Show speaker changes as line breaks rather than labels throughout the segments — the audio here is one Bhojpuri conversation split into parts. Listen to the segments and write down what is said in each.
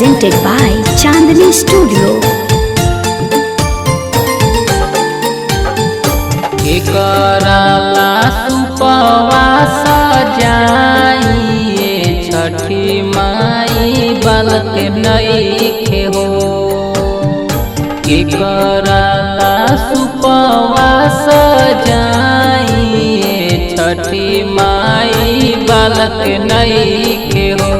presented by Chandni Studio.
एकराला सुपवास जाइए छठी माई बालक नइखे हो। एकराला सुपवास जाइए छठी माई बालक नइखे हो।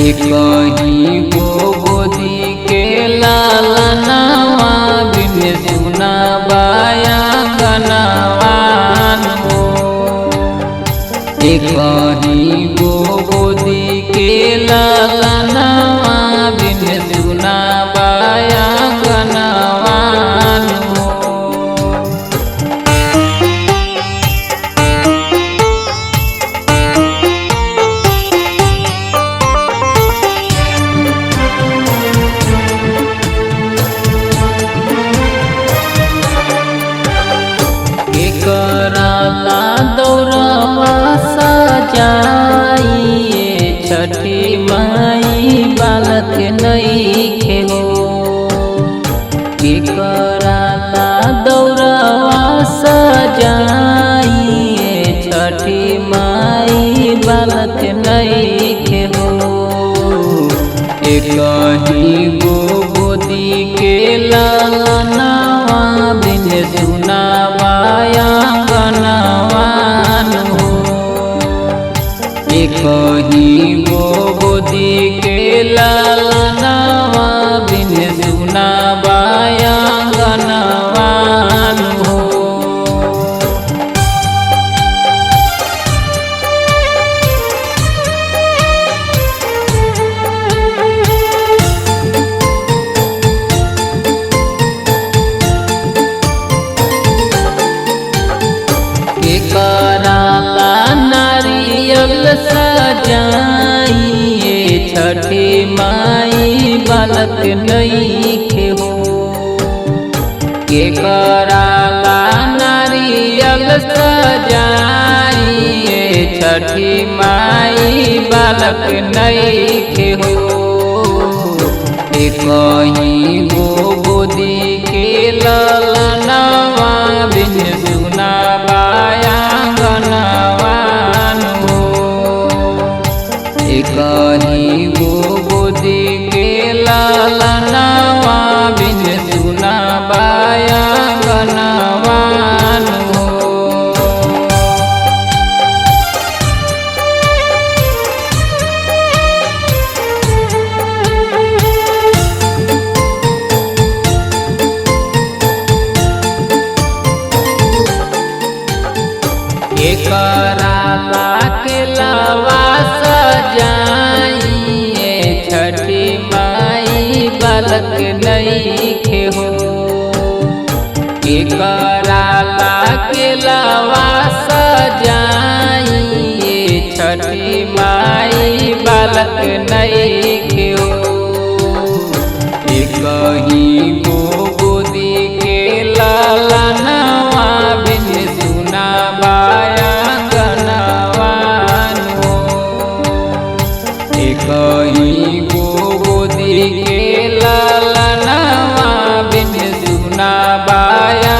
एकही गो गोदी के लालनवा बिन सुना बाया गनवान हो। एकही गो गोदी के लालनवा बिन सुना बाया गनवान हो। एकराला दौड़वा सजाइए छठी माई बालक नइखे हो। एकराला दौड़वा सजाइए छठी माई बालक नइखे हो। एकही गो गोदी के लालनवा बिन सुना बाया गनवान हो। एकही गो गोदी के लालनवा बिन सुना बाया गनवान हो। एकराला नारियल सजाइए छठी माई बालक नइखे हो। एकराला नारियल सजाइए छठी माई बालक नइखे हो। एकही गो गोदी के लालनवा बिन सुना बाया गनवान हो। एकही गो गोदी के लालनवा बिन सुना बाया गनवान हो। एकराला के लावा सजाइए छठी माई बालक नइखे हो। एकराला के लावा सजाइए छठी माई बालक नइखे हो। एकही गो गोदी के लालनवा बिन सुना बाया गनवान हो। एकही गो गोदी के लालनवा बिन सुना बाया